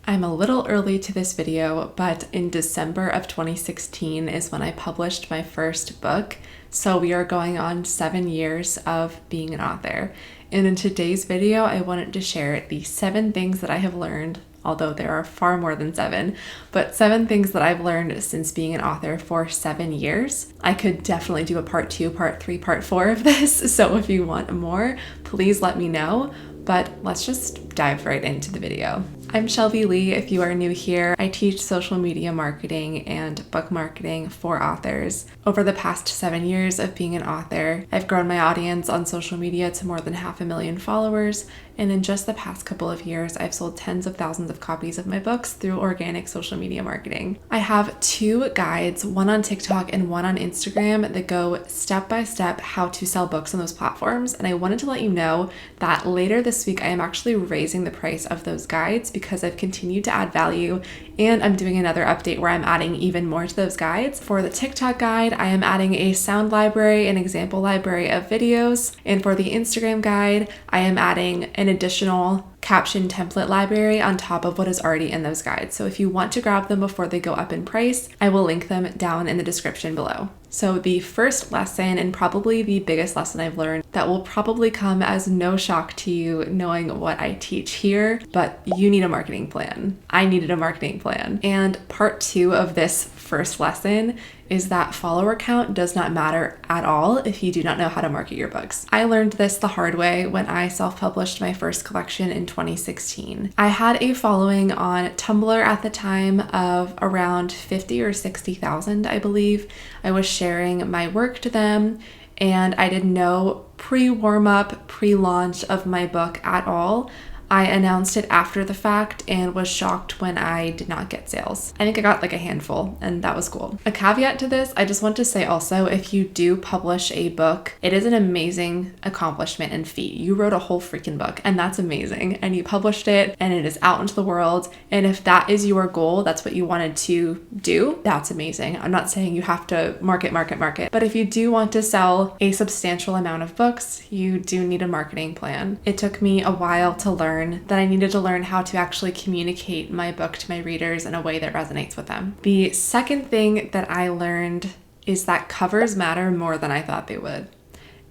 I'm a little early to this video, but in December of 2016 is when I published my first book. So we are going on 7 years of being an author. And in today's video, I wanted to share the 7 things that I have learned, although there are far more than 7, but 7 things that I've learned since being an author for 7 years. I could definitely do a part 2, part 3, part 4 of this. So if you want more, please let me know. But let's just dive right into the video. I'm Shelby Lee. If you are new here, I teach social media marketing and book marketing for authors. Over the past 7 years of being an author, I've grown my audience on social media to more than 500,000 followers. And in just the past couple of years, I've sold tens of thousands of copies of my books through organic social media marketing. I have 2 guides, one on TikTok and one on Instagram, that go step by step how to sell books on those platforms. And I wanted to let you know that later this week, I am actually raising the price of those guides because I've continued to add value, and I'm doing another update where I'm adding even more to those guides. For the TikTok guide, I am adding a sound library, an example library of videos. And for the Instagram guide, I am adding an additional caption template library on top of what is already in those guides. So if you want to grab them before they go up in price, I will link them down in the description below. So the first lesson, and probably the biggest lesson I've learned that will probably come as no shock to you knowing what I teach here, but you need a marketing plan. I needed a marketing plan. And part 2 of this first lesson is that follower count does not matter at all if you do not know how to market your books. I learned this the hard way when I self-published my first collection in 2016. I had a following on Tumblr at the time of around 50 or 60,000, I believe. I was sharing my work to them, and I did no pre-warm-up, pre-launch of my book at all. I announced it after the fact and was shocked when I did not get sales. I think I got like a handful, and that was cool. A caveat to this, I just want to say also, if you do publish a book, it is an amazing accomplishment and feat. You wrote a whole freaking book, and that's amazing. And you published it, and it is out into the world. And if that is your goal, that's what you wanted to do, that's amazing. I'm not saying you have to market. But if you do want to sell a substantial amount of books, you do need a marketing plan. It took me a while to learn that I needed to learn how to actually communicate my book to my readers in a way that resonates with them. The second thing that I learned is that covers matter more than I thought they would.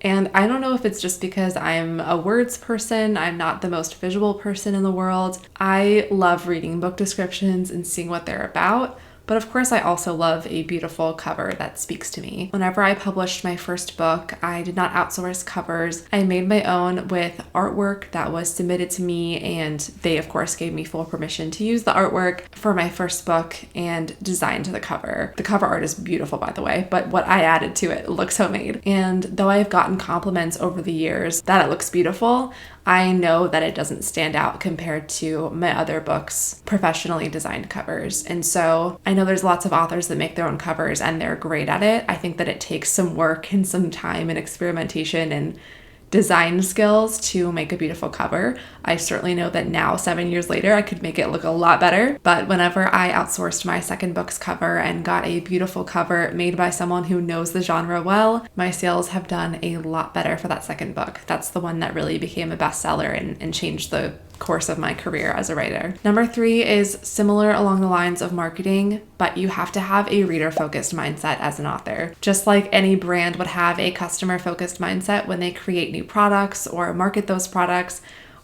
And I don't know if it's just because I'm a words person, I'm not the most visual person in the world. I love reading book descriptions and seeing what they're about. But of course, I also love a beautiful cover that speaks to me. Whenever I published my first book, I did not outsource covers. I made my own with artwork that was submitted to me, and they of course gave me full permission to use the artwork for my first book and designed the cover. The cover art is beautiful, by the way, but what I added to it looks homemade. And though I've gotten compliments over the years that it looks beautiful, I know that it doesn't stand out compared to my other books' professionally designed covers. And so I know there's lots of authors that make their own covers and they're great at it. I think that it takes some work and some time and experimentation and design skills to make a beautiful cover. I certainly know that now, 7 years later, I could make it look a lot better. But whenever I outsourced my second book's cover and got a beautiful cover made by someone who knows the genre well, my sales have done a lot better for that second book. That's the one that really became a bestseller and changed the course of my career as a writer. Number 3 is similar along the lines of marketing, but you have to have a reader-focused mindset as an author. Just like any brand would have a customer-focused mindset when they create new products or market those products,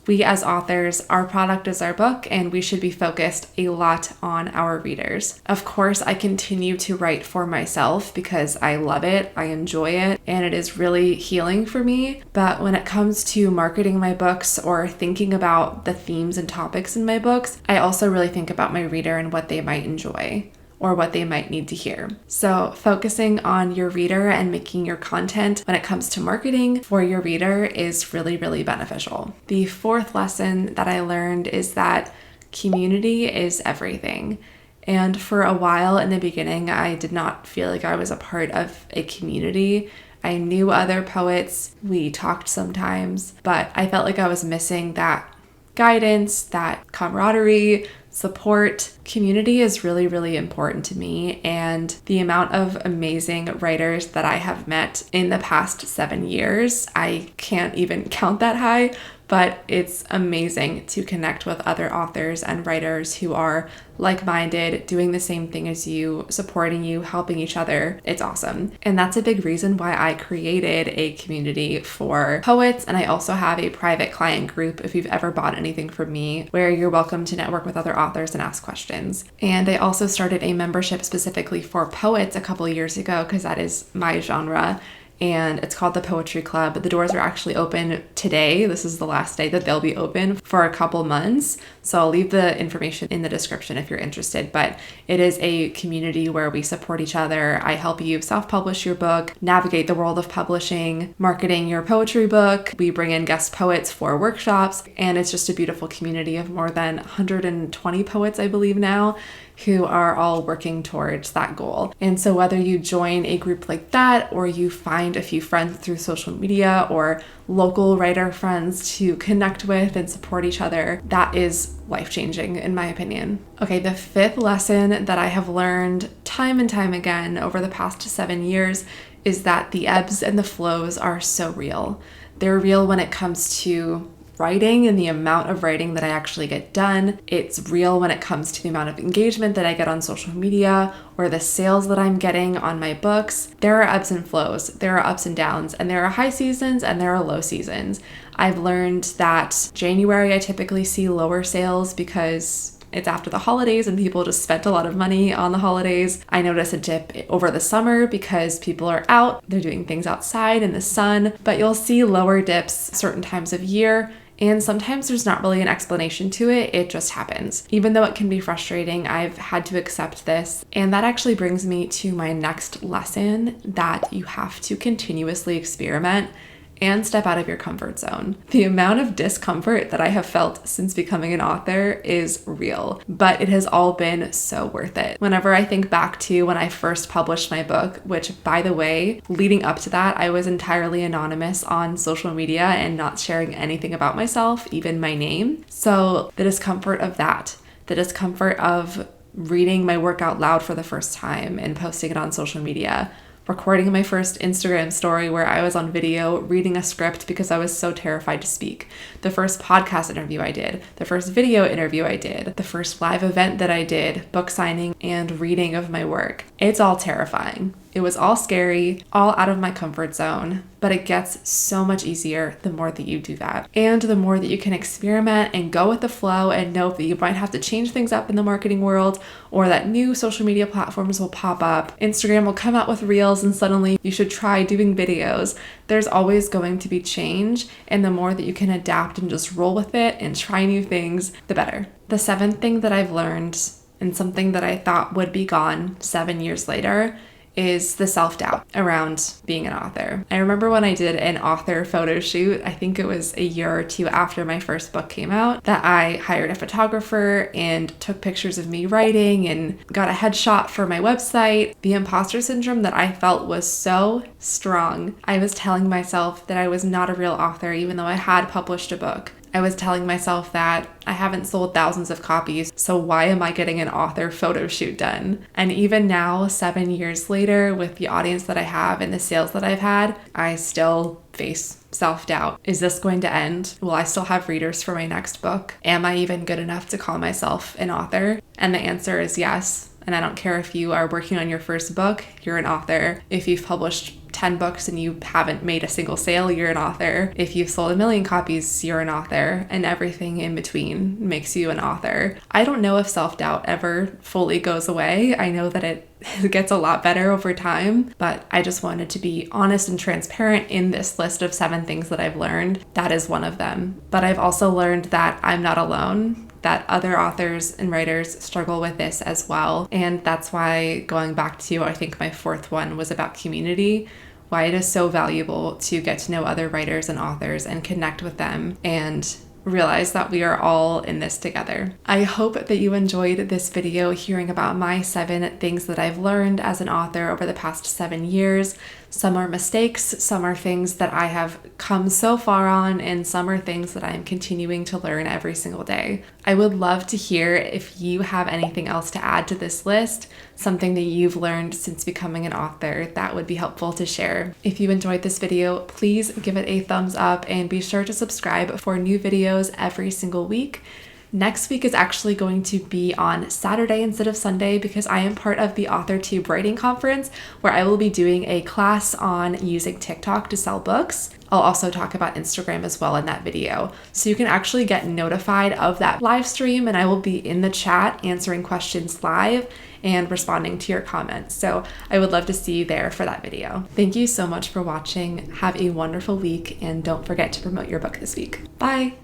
we as authors, our product is our book, and we should be focused a lot on our readers. Of course, I continue to write for myself because I love it, I enjoy it, and it is really healing for me. But when it comes to marketing my books or thinking about the themes and topics in my books, I also really think about my reader and what they might enjoy or what they might need to hear. So focusing on your reader and making your content when it comes to marketing for your reader is really, really beneficial. The 4th lesson that I learned is that community is everything. And for a while in the beginning, I did not feel like I was a part of a community. I knew other poets, we talked sometimes, but I felt like I was missing that guidance, that camaraderie, support. Community is really, really important to me, and the amount of amazing writers that I have met in the past 7 years, I can't even count that high, but it's amazing to connect with other authors and writers who are like-minded, doing the same thing as you, supporting you, helping each other. It's awesome. And that's a big reason why I created a community for poets. And I also have a private client group if you've ever bought anything from me, where you're welcome to network with other authors and ask questions. And I also started a membership specifically for poets a couple of years ago because that is my genre. And it's called the Poetry Club. The doors are actually open today. This is the last day that they'll be open for a couple months. So I'll leave the information in the description if you're interested. But it is a community where we support each other. I help you self-publish your book, navigate the world of publishing, marketing your poetry book. We bring in guest poets for workshops. And it's just a beautiful community of more than 120 poets, I believe now, who are all working towards that goal. And so whether you join a group like that, or you find a few friends through social media or local writer friends to connect with and support each other, that is life-changing in my opinion. Okay, the fifth lesson that I have learned time and time again over the past 7 years is that the ebbs and the flows are so real. They're real when it comes to writing and the amount of writing that I actually get done. It's real when it comes to the amount of engagement that I get on social media or the sales that I'm getting on my books. There are ebbs and flows, there are ups and downs, and there are high seasons and there are low seasons. I've learned that January I typically see lower sales because it's after the holidays and people just spent a lot of money on the holidays. I notice a dip over the summer because people are out, they're doing things outside in the sun, but you'll see lower dips certain times of year. And sometimes there's not really an explanation to it, it just happens. Even though it can be frustrating, I've had to accept this. And that actually brings me to my next lesson, that you have to continuously experiment and step out of your comfort zone. The amount of discomfort that I have felt since becoming an author is real, but it has all been so worth it. Whenever I think back to when I first published my book, which by the way, leading up to that, I was entirely anonymous on social media and not sharing anything about myself, even my name. So the discomfort of that, the discomfort of reading my work out loud for the first time and posting it on social media, recording my first Instagram story where I was on video reading a script because I was so terrified to speak, the first podcast interview I did, the first video interview I did, the first live event that I did, book signing and reading of my work. It's all terrifying. It was all scary, all out of my comfort zone, but it gets so much easier the more that you do that. And the more that you can experiment and go with the flow and know that you might have to change things up in the marketing world, or that new social media platforms will pop up. Instagram will come out with reels and suddenly you should try doing videos. There's always going to be change, and the more that you can adapt and just roll with it and try new things, the better. The seventh thing that I've learned, and something that I thought would be gone 7 years later, is the self-doubt around being an author. I remember when I did an author photo shoot, I think it was a year or two after my first book came out, that I hired a photographer and took pictures of me writing and got a headshot for my website. The imposter syndrome that I felt was so strong. I was telling myself that I was not a real author even though I had published a book. I was telling myself that I haven't sold thousands of copies, so why am I getting an author photo shoot done? And even now, 7 years later, with the audience that I have and the sales that I've had, I still face self-doubt. Is this going to end? Will I still have readers for my next book? Am I even good enough to call myself an author? And the answer is yes. And I don't care if you are working on your first book, you're an author. If you've published 10 books and you haven't made a single sale, you're an author. If you've sold 1 million copies, you're an author. And everything in between makes you an author. I don't know if self-doubt ever fully goes away. I know that it gets a lot better over time, but I just wanted to be honest and transparent in this list of 7 things that I've learned. That is one of them. But I've also learned that I'm not alone, that other authors and writers struggle with this as well. And that's why, going back to, I think my 4th one was about community, why it is so valuable to get to know other writers and authors and connect with them and realize that we are all in this together. I hope that you enjoyed this video hearing about my 7 things that I've learned as an author over the past 7 years. Some are mistakes, some are things that I have come so far on, and some are things that I am continuing to learn every single day. I would love to hear if you have anything else to add to this list, something that you've learned since becoming an author that would be helpful to share. If you enjoyed this video, please give it a thumbs up and be sure to subscribe for new videos every single week. Next week is actually going to be on Saturday instead of Sunday because I am part of the AuthorTube Writing Conference where I will be doing a class on using TikTok to sell books. I'll also talk about Instagram as well in that video. So you can actually get notified of that live stream, and I will be in the chat answering questions live and responding to your comments. So I would love to see you there for that video. Thank you so much for watching. Have a wonderful week, and don't forget to promote your book this week. Bye.